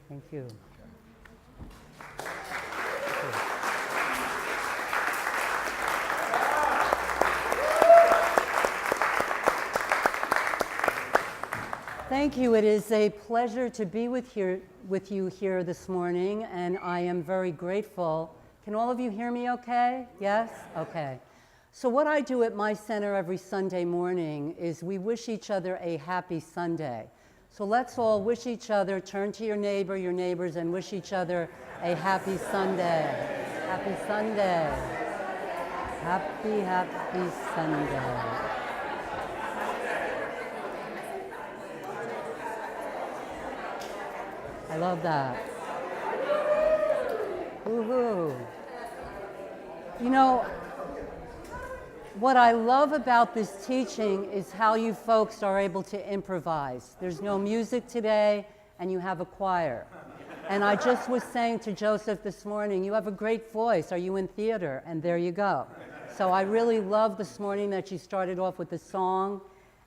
Thank you. Thank you. It is a pleasure to be with you here this morning, and I am very grateful. Can all of you hear me okay? Yes? Okay. So what I do at my center every Sunday morning is we wish each other a happy Sunday. So let's all wish each other, turn to your neighbor, your neighbors, and wish each other a happy Sunday. Happy Sunday. Happy, happy Sunday. I love that. Woohoo. You know, what I love about this teaching is how you folks are able to improvise. There's no music today, and you have a choir. And I just was saying to Joseph this morning, you have a great voice. Are you in theater? And there you go. So I really love this morning that you started off with the song,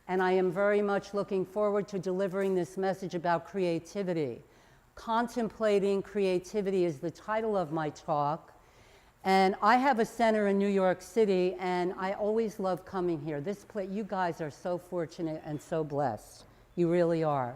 and I am very much looking forward to delivering this message about creativity. Contemplating Creativity is the title of my talk. And I have a center in New York City, and I always love coming here. This place, you guys are so fortunate and so blessed. You really are.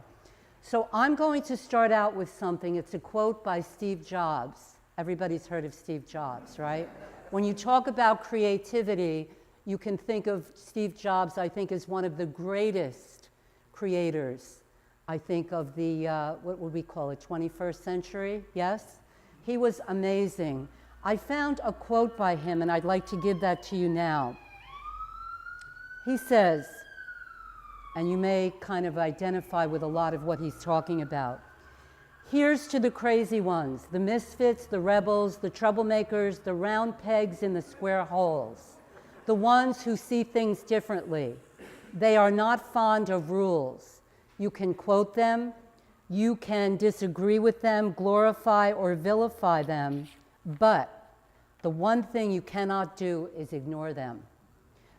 So I'm going to start out with something. It's a quote by Steve Jobs. Everybody's heard of Steve Jobs, right? When you talk about creativity, you can think of Steve Jobs, I think, as one of the greatest creators, I think, of the, what would we call it, 21st century, yes? He was amazing. I found a quote by him, and I'd like to give that to you now. He says, and you may kind of identify with a lot of what he's talking about, "Here's to the crazy ones, the misfits, the rebels, the troublemakers, the round pegs in the square holes, the ones who see things differently. They are not fond of rules. You can quote them, you can disagree with them, glorify or vilify them, but the one thing you cannot do is ignore them,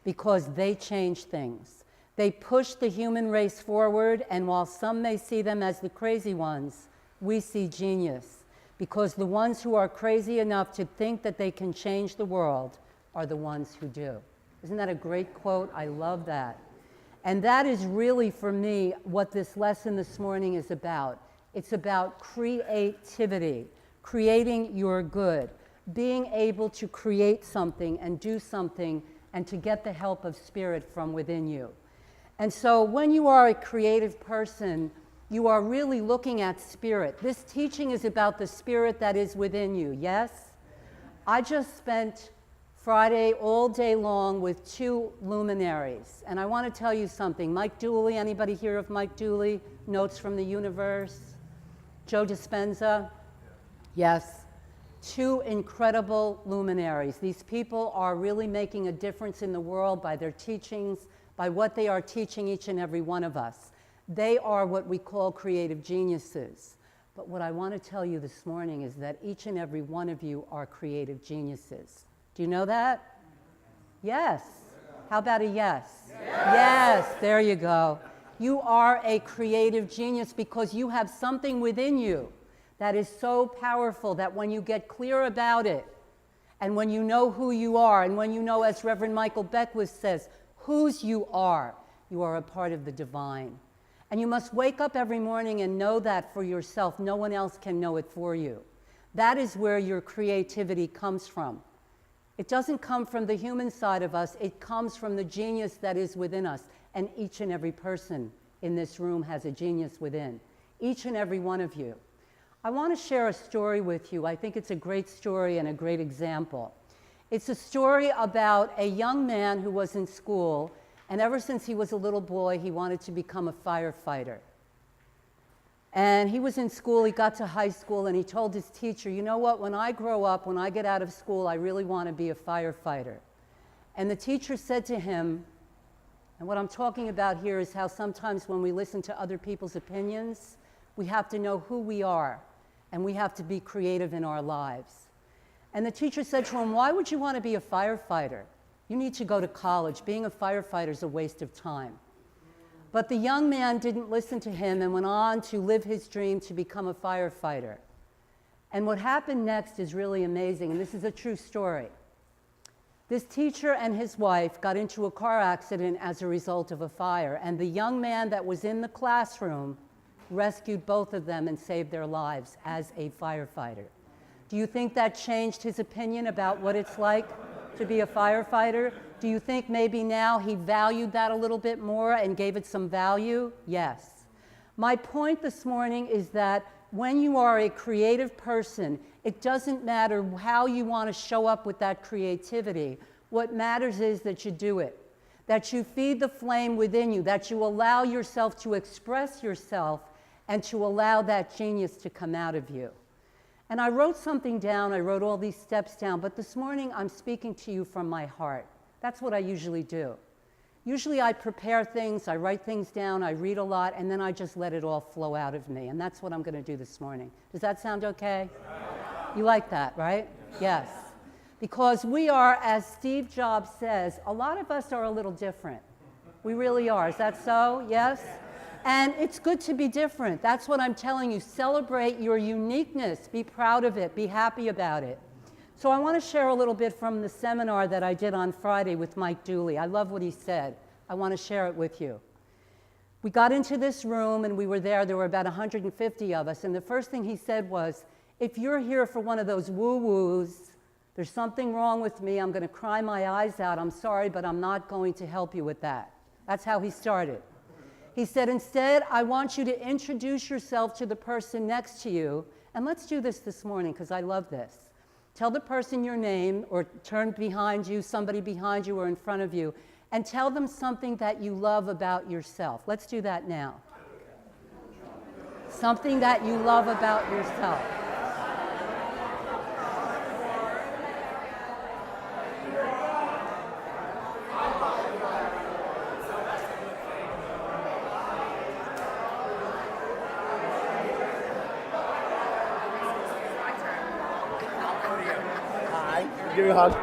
because they change things. They push the human race forward, and while some may see them as the crazy ones, we see genius, because the ones who are crazy enough to think that they can change the world are the ones who do." Isn't that a great quote? I love that. And that is really, for me, what this lesson this morning is about. It's about creativity, creating your good, being able to create something and do something and to get the help of spirit from within you. And so when you are a creative person, you are really looking at spirit. This teaching is about the spirit that is within you, yes? I just spent Friday all day long with two luminaries. And I want to tell you something. Mike Dooley, anybody hear of Mike Dooley? Notes from the Universe? Joe Dispenza? Yes. Two incredible luminaries. These people are really making a difference in the world by their teachings, by what they are teaching each and every one of us. They are what we call creative geniuses. But what I want to tell you this morning is that each and every one of you are creative geniuses. Do you know that? Yes. How about a yes? Yes, there you go. You are a creative genius because you have something within you that is so powerful that when you get clear about it, and when you know who you are, and when you know, as Reverend Michael Beckwith says, whose you are a part of the divine. And you must wake up every morning and know that for yourself. No one else can know it for you. That is where your creativity comes from. It doesn't come from the human side of us, it comes from the genius that is within us. And each and every person in this room has a genius within. Each and every one of you. I want to share a story with you. I think it's a great story and a great example. It's a story about a young man who was in school, and ever since he was a little boy, he wanted to become a firefighter. And he was in school, he got to high school, and he told his teacher, you know what, when I grow up, when I get out of school, I really want to be a firefighter. And the teacher said to him, and what I'm talking about here is how sometimes when we listen to other people's opinions, we have to know who we are, and we have to be creative in our lives. And the teacher said to him, why would you want to be a firefighter? You need to go to college. Being a firefighter is a waste of time. But the young man didn't listen to him and went on to live his dream to become a firefighter. And what happened next is really amazing, and this is a true story. This teacher and his wife got into a car accident as a result of a fire, and the young man that was in the classroom rescued both of them and saved their lives as a firefighter. Do you think that changed his opinion about what it's like to be a firefighter? Do you think maybe now he valued that a little bit more and gave it some value? Yes. My point this morning is that when you are a creative person, it doesn't matter how you want to show up with that creativity. What matters is that you do it, that you feed the flame within you, that you allow yourself to express yourself and to allow that genius to come out of you. And I wrote something down, I wrote all these steps down, but this morning I'm speaking to you from my heart. That's what I usually do. Usually I prepare things, I write things down, I read a lot, and then I just let it all flow out of me. And that's what I'm going to do this morning. Does that sound okay? You like that, right? Yes. Because we are, as Steve Jobs says, a lot of us are a little different. We really are. Is that so? Yes? And it's good to be different. That's what I'm telling you. Celebrate your uniqueness. Be proud of it. Be happy about it. So I want to share a little bit from the seminar that I did on Friday with Mike Dooley. I love what he said. I want to share it with you. We got into this room and we were there. There were about 150 of us. And the first thing he said was, if you're here for one of those woo-woos, there's something wrong with me. I'm going to cry my eyes out. I'm sorry, but I'm not going to help you with that. That's how he started. He said, instead, I want you to introduce yourself to the person next to you. And let's do this morning because I love this. Tell the person your name, or turn behind you, somebody behind you or in front of you, and tell them something that you love about yourself. Let's do that now. Something that you love about yourself. Give you a hug.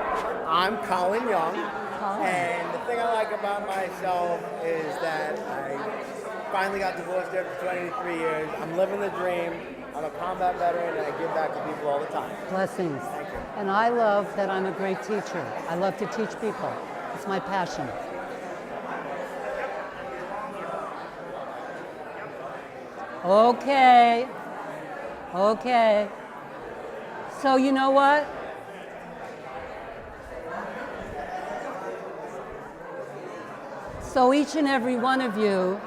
I'm Colin Young, and the thing I like about myself is that I finally got divorced after 23 years. I'm living the dream. I'm a combat veteran, and I give back to people all the time. Blessings. Thank you. And I love that I'm a great teacher. I love to teach people. It's my passion. Okay. Okay. So you know what? So each and every one of you,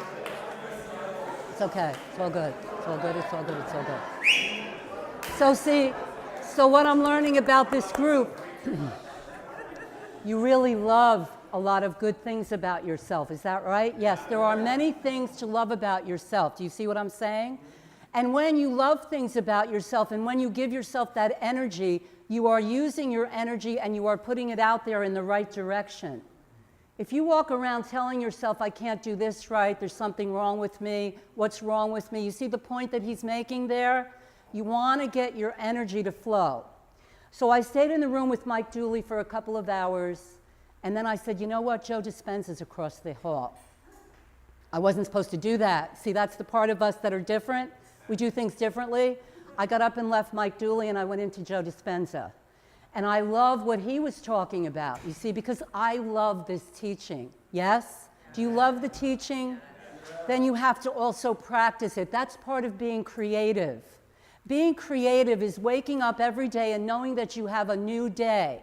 it's okay, it's all good, it's all good, it's all good, it's all good. So what I'm learning about this group, you really love a lot of good things about yourself, is that right? Yes, there are many things to love about yourself. Do you see what I'm saying? And when you love things about yourself and when you give yourself that energy, you are using your energy and you are putting it out there in the right direction. If you walk around telling yourself, I can't do this right, there's something wrong with me, what's wrong with me, you see the point that he's making there? You want to get your energy to flow. So I stayed in the room with Mike Dooley for a couple of hours, and then I said, you know what, Joe Dispenza's across the hall. I wasn't supposed to do that. See, that's the part of us that are different. We do things differently. I got up and left Mike Dooley, and I went into Joe Dispenza. And I love what he was talking about, you see, because I love this teaching. Yes? Do you love the teaching? Then you have to also practice it. That's part of being creative. Being creative is waking up every day and knowing that you have a new day.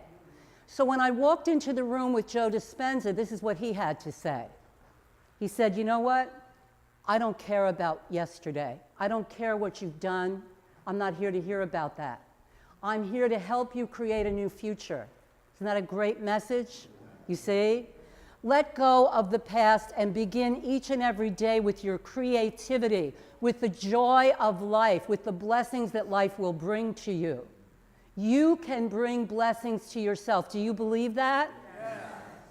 So when I walked into the room with Joe Dispenza, this is what he had to say. He said, you know what? I don't care about yesterday. I don't care what you've done. I'm not here to hear about that. I'm here to help you create a new future. Isn't that a great message? You see? Let go of the past and begin each and every day with your creativity, with the joy of life, with the blessings that life will bring to you. You can bring blessings to yourself. Do you believe that? Yes.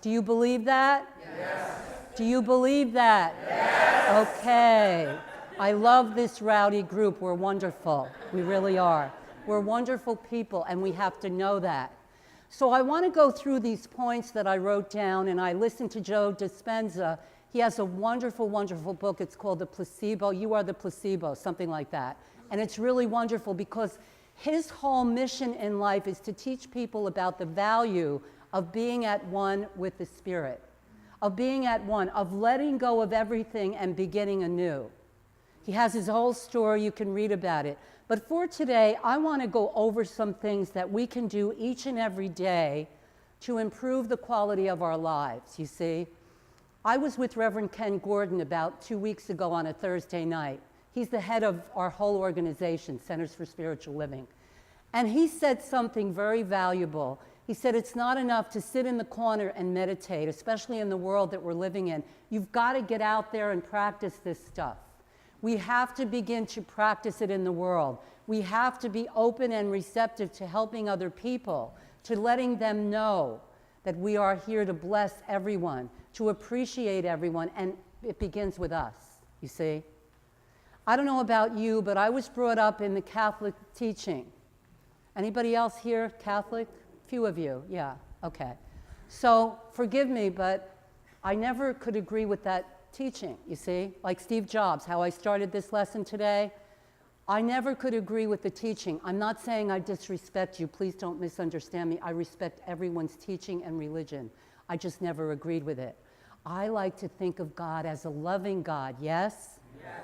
Do you believe that? Yes. Do you believe that? Yes. Okay. I love this rowdy group. We're wonderful. We really are. We're wonderful people, and we have to know that. So I want to go through these points that I wrote down, and I listened to Joe Dispenza. He has a wonderful, wonderful book. It's called The Placebo. You Are the Placebo, something like that. And it's really wonderful because his whole mission in life is to teach people about the value of being at one with the Spirit, of being at one, of letting go of everything and beginning anew. He has his whole story. You can read about it. But for today, I want to go over some things that we can do each and every day to improve the quality of our lives, you see. I was with Reverend Ken Gordon about 2 weeks ago on a Thursday night. He's the head of our whole organization, Centers for Spiritual Living. And he said something very valuable. He said it's not enough to sit in the corner and meditate, especially in the world that we're living in. You've got to get out there and practice this stuff. We have to begin to practice it in the world. We have to be open and receptive to helping other people, to letting them know that we are here to bless everyone, to appreciate everyone, and it begins with us, you see. I don't know about you, but I was brought up in the Catholic teaching. Anybody else here Catholic? Few of you, yeah, okay. So forgive me, but I never could agree with that teaching, you see. Like Steve Jobs, how I started this lesson today, I never could agree with the teaching. I'm not saying I disrespect you, please don't misunderstand me. I respect everyone's teaching and religion. I just never agreed with it. I like to think of God as a loving God, yes? Yes.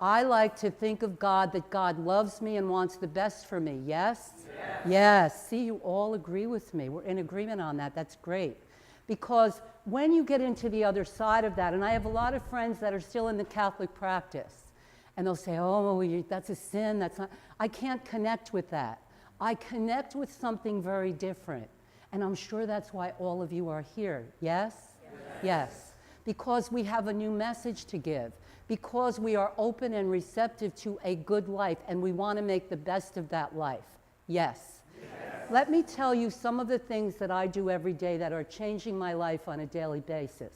I like to think of God that God loves me and wants the best for me, yes? Yes. Yes. See, you all agree with me. We're in agreement on that. That's great. Because when you get into the other side of that, and I have a lot of friends that are still in the Catholic practice, and they'll say, oh, that's a sin, that's not. I can't connect with that. I connect with something very different. And I'm sure that's why all of you are here. Yes? Yes. Yes. Because we have a new message to give. Because we are open and receptive to a good life, and we want to make the best of that life. Yes. Let me tell you some of the things that I do every day that are changing my life on a daily basis.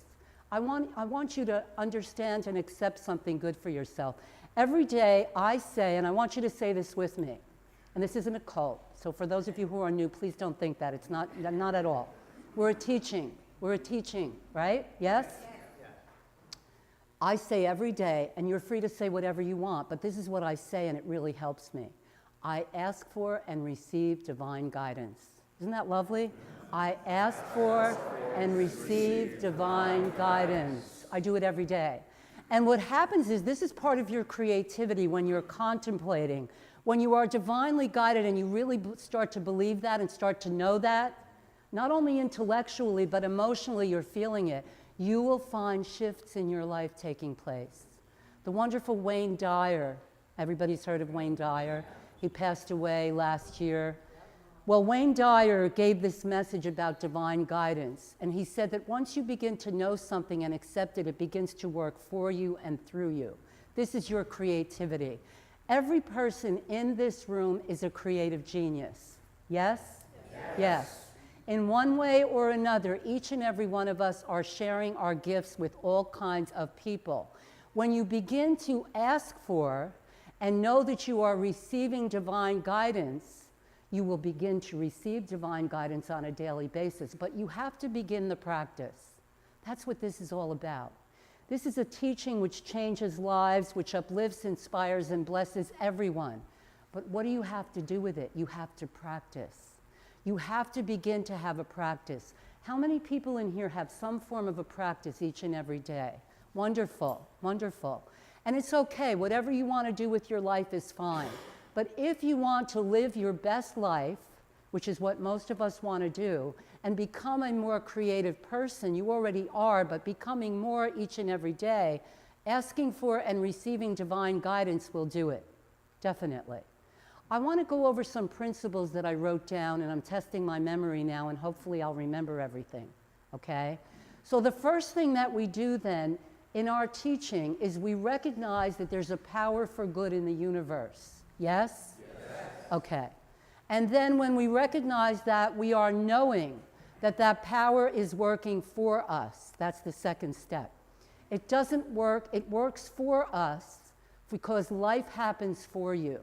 I want you to understand and accept something good for yourself. Every day I say, and I want you to say this with me, and this isn't a cult, so for those of you who are new, please don't think that. It's not at all. We're a teaching, right? Yes? I say every day, and you're free to say whatever you want, but this is what I say, and it really helps me. I ask for and receive divine guidance. Isn't that lovely? I ask for and receive divine guidance. I do it every day. And what happens is this is part of your creativity when you're contemplating. When you are divinely guided and you really start to believe that and start to know that, not only intellectually but emotionally you're feeling it, you will find shifts in your life taking place. The wonderful Wayne Dyer, everybody's heard of Wayne Dyer. He passed away last year. Well, Wayne Dyer gave this message about divine guidance, and he said that once you begin to know something and accept it, it begins to work for you and through you. This is your creativity. Every person in this room is a creative genius. Yes? Yes. Yes. In one way or another, each and every one of us are sharing our gifts with all kinds of people. When you begin to ask for and know that you are receiving divine guidance, you will begin to receive divine guidance on a daily basis. But you have to begin the practice. That's what this is all about. This is a teaching which changes lives, which uplifts, inspires, and blesses everyone. But what do you have to do with it? You have to practice. You have to begin to have a practice. How many people in here have some form of a practice each and every day? Wonderful, wonderful. And it's okay, whatever you want to do with your life is fine. But if you want to live your best life, which is what most of us want to do, and become a more creative person, you already are, but becoming more each and every day, asking for and receiving divine guidance will do it, definitely. I want to go over some principles that I wrote down, and I'm testing my memory now, and hopefully I'll remember everything, okay? So the first thing that we do then in our teaching is we recognize that there's a power for good in the universe. Yes? Yes. Okay. And then when we recognize that, we are knowing that that power is working for us. That's the second step. It doesn't work, it works for us because life happens for you.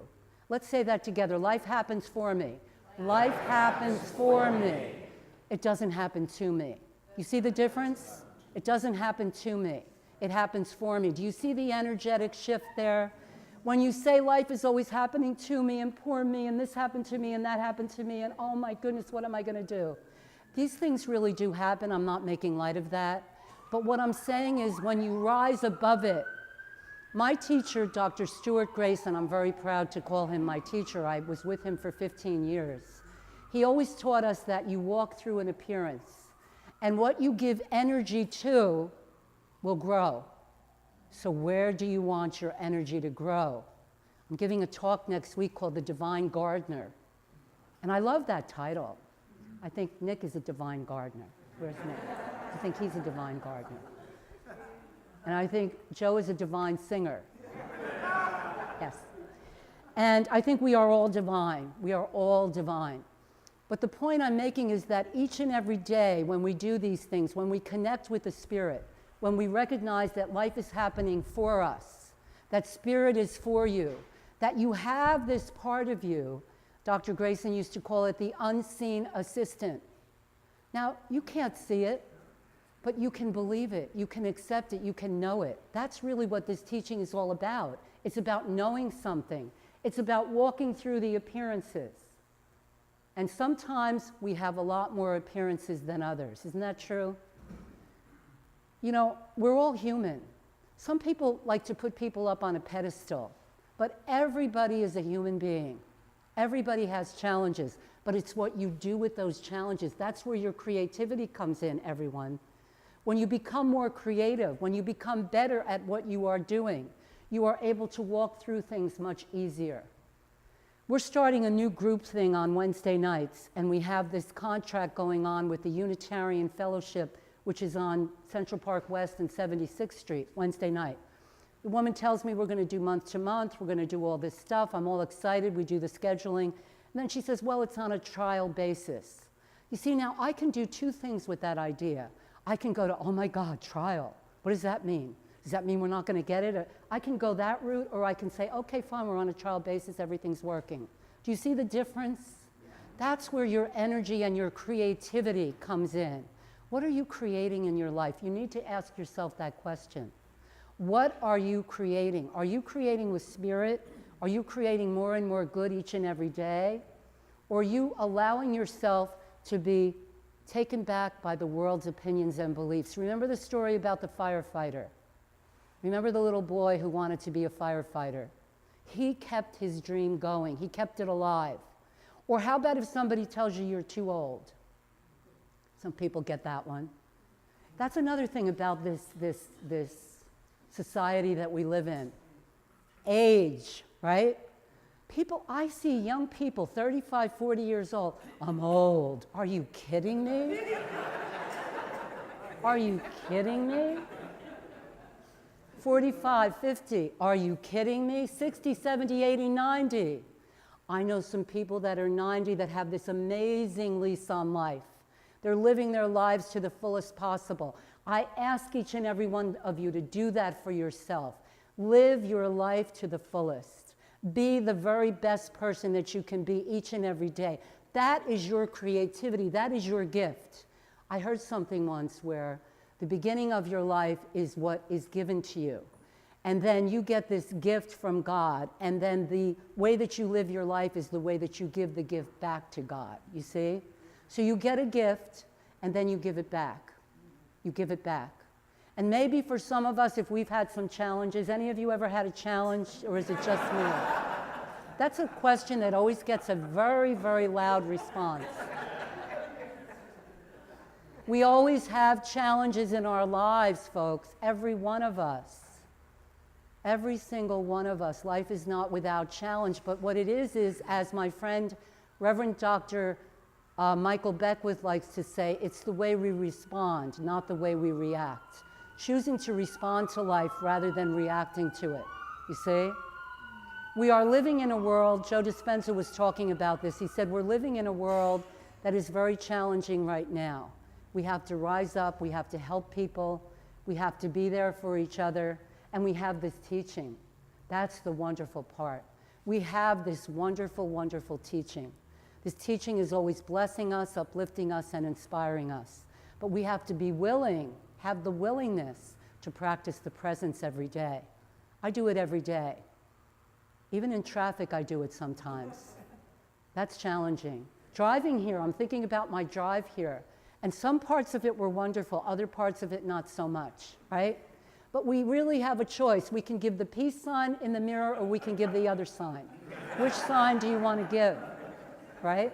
Let's say that together. Life happens for me. Life happens for me. It doesn't happen to me. You see the difference? It doesn't happen to me. it happens for me. Do you see the energetic shift there? When you say life is always happening to me and poor me and this happened to me and that happened to me and oh my goodness, what am I going to do? These things really do happen. I'm not making light of that. But what I'm saying is when you rise above it, my teacher, Dr. Stuart Grayson, I'm very proud to call him my teacher. I was with him for 15 years. He always taught us that you walk through an appearance, and what you give energy to will grow. So where do you want your energy to grow? I'm giving a talk next week called The Divine Gardener, and I love that title. I think Nick is a divine gardener. Where's Nick? I think he's a divine gardener. And I think Joe is a divine singer. Yes. And I think we are all divine. We are all divine. But the point I'm making is that each and every day when we do these things, when we connect with the Spirit, when we recognize that life is happening for us, that Spirit is for you, that you have this part of you, Dr. Grayson used to call it the unseen assistant. Now, you can't see it, but you can believe it, you can accept it, you can know it. That's really what this teaching is all about. It's about knowing something. It's about walking through the appearances. And sometimes we have a lot more appearances than others. Isn't that true? You know, we're all human. Some people like to put people up on a pedestal, but everybody is a human being. Everybody has challenges, but it's what you do with those challenges. That's where your creativity comes in, everyone. When you become more creative, when you become better at what you are doing, you are able to walk through things much easier. We're starting a new group thing on Wednesday nights, and we have this contract going on with the Unitarian Fellowship, which is on Central Park West and 76th Street, Wednesday night. The woman tells me we're going to do month to month, we're going to do all this stuff. I'm all excited, we do the scheduling. And then she says, well, it's on a trial basis. You see, now I can do two things with that idea. I can go to, oh my God, trial. What does that mean? Does that mean we're not going to get it? Or I can go that route, or I can say, okay, fine, we're on a trial basis, everything's working. Do you see the difference? That's where your energy and your creativity comes in. What are you creating in your life? You need to ask yourself that question. What are you creating? Are you creating with Spirit? Are you creating more and more good each and every day? Or are you allowing yourself to be taken back by the world's opinions and beliefs? Remember the story about the firefighter? Remember the little boy who wanted to be a firefighter? He kept his dream going. He kept it alive. Or how about if somebody tells you you're too old? Some people get that one. That's another thing about this society that we live in. Age, right? People, I see young people, 35, 40 years old. I'm old. Are you kidding me? Are you kidding me? 45, 50. Are you kidding me? 60, 70, 80, 90. I know some people that are 90 that have this amazing lease on life. They're living their lives to the fullest possible. I ask each and every one of you to do that for yourself. Live your life to the fullest. Be the very best person that you can be each and every day. That is your creativity. That is your gift. I heard something once where the beginning of your life is what is given to you. And then you get this gift from God, and then the way that you live your life is the way that you give the gift back to God, you see? So you get a gift, and then you give it back. You give it back. And maybe for some of us, if we've had some challenges, any of you ever had a challenge, or is it just me? That's a question that always gets a very, very loud response. We always have challenges in our lives, folks, every one of us. Every single one of us. Life is not without challenge, but what it is, as my friend, Reverend Dr. Michael Beckwith likes to say, it's the way we respond, not the way we react. Choosing to respond to life rather than reacting to it, you see? We are living in a world, Joe Dispenza was talking about this, he said we're living in a world that is very challenging right now. We have to rise up, we have to help people, we have to be there for each other, and we have this teaching. That's the wonderful part. We have this wonderful, wonderful teaching. This teaching is always blessing us, uplifting us, and inspiring us. But we have to be willing, have the willingness to practice the presence every day. I do it every day. Even in traffic, I do it sometimes. That's challenging. Driving here, I'm thinking about my drive here, and some parts of it were wonderful, other parts of it not so much, right? But we really have a choice. We can give the peace sign in the mirror, or we can give the other sign. Which sign do you want to give, right?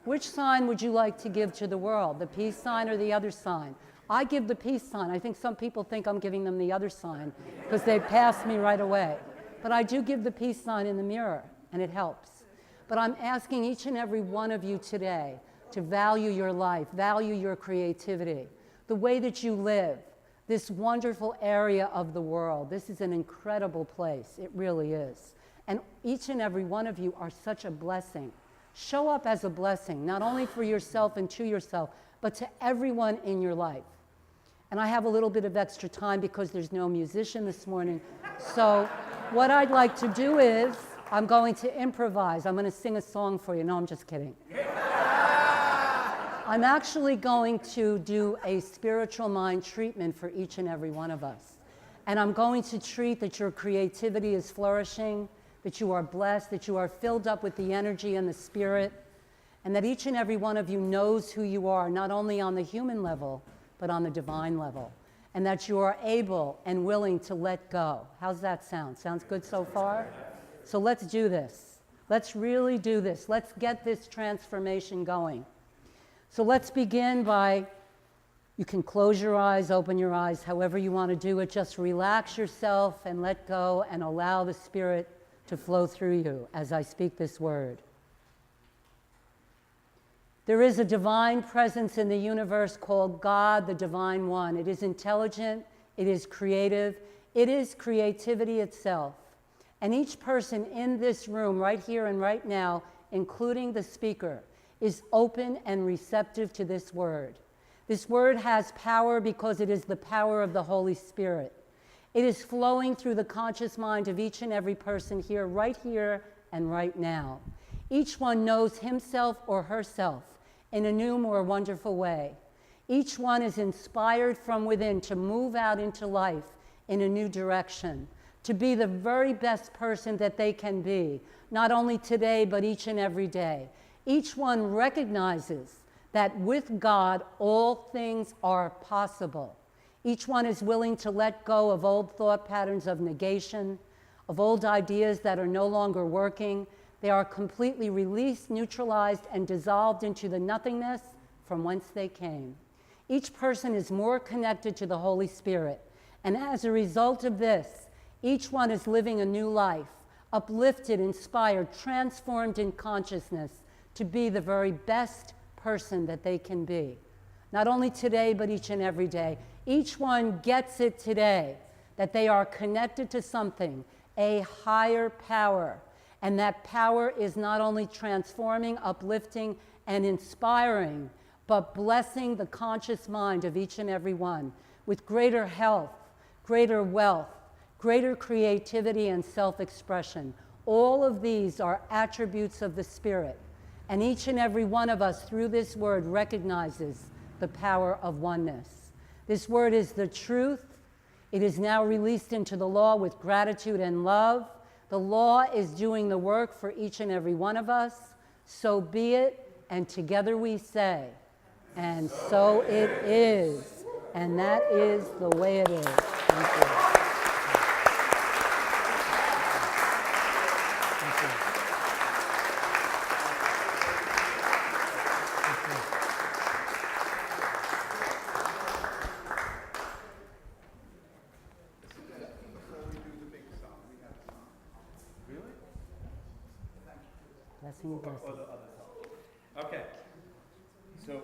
Which sign would you like to give to the world, the peace sign or the other sign? I give the peace sign. I think some people think I'm giving them the other sign because they pass me right away. But I do give the peace sign in the mirror, and it helps. But I'm asking each and every one of you today to value your life, value your creativity, the way that you live, this wonderful area of the world. This is an incredible place. It really is. And each and every one of you are such a blessing. Show up as a blessing, not only for yourself and to yourself, but to everyone in your life. And I have a little bit of extra time because there's no musician this morning. So what I'd like to do is, I'm going to improvise. I'm going to sing a song for you. No, I'm just kidding. I'm actually going to do a spiritual mind treatment for each and every one of us. And I'm going to treat that your creativity is flourishing, that you are blessed, that you are filled up with the energy and the spirit, and that each and every one of you knows who you are, not only on the human level, but on the divine level, and that you are able and willing to let go. How's that sound? Sounds good so far? So let's do this. Let's really do this. Let's get this transformation going. So let's begin by, you can close your eyes, open your eyes, however you want to do it. Just relax yourself and let go and allow the Spirit to flow through you as I speak this word. There is a divine presence in the universe called God, the Divine One. It is intelligent, it is creative, it is creativity itself. And each person in this room, right here and right now, including the speaker, is open and receptive to this word. This word has power because it is the power of the Holy Spirit. It is flowing through the conscious mind of each and every person here and right now. Each one knows himself or herself in a new, more wonderful way. Each one is inspired from within to move out into life in a new direction, to be the very best person that they can be, not only today, but each and every day. Each one recognizes that with God, all things are possible. Each one is willing to let go of old thought patterns of negation, of old ideas that are no longer working. They are completely released, neutralized, and dissolved into the nothingness from whence they came. Each person is more connected to the Holy Spirit. And as a result of this, each one is living a new life, uplifted, inspired, transformed in consciousness to be the very best person that they can be. Not only today, but each and every day. Each one gets it today, that they are connected to something, a higher power. And that power is not only transforming, uplifting, and inspiring, but blessing the conscious mind of each and every one with greater health, greater wealth, greater creativity, and self-expression. All of these are attributes of the Spirit. And each and every one of us, through this word, recognizes the power of oneness. This word is the truth. It is now released into the law with gratitude and love. The law is doing the work for each and every one of us. So be it, and together we say, and so it is. And that is the way it is. Thank you. Blessing, blessing. Okay. So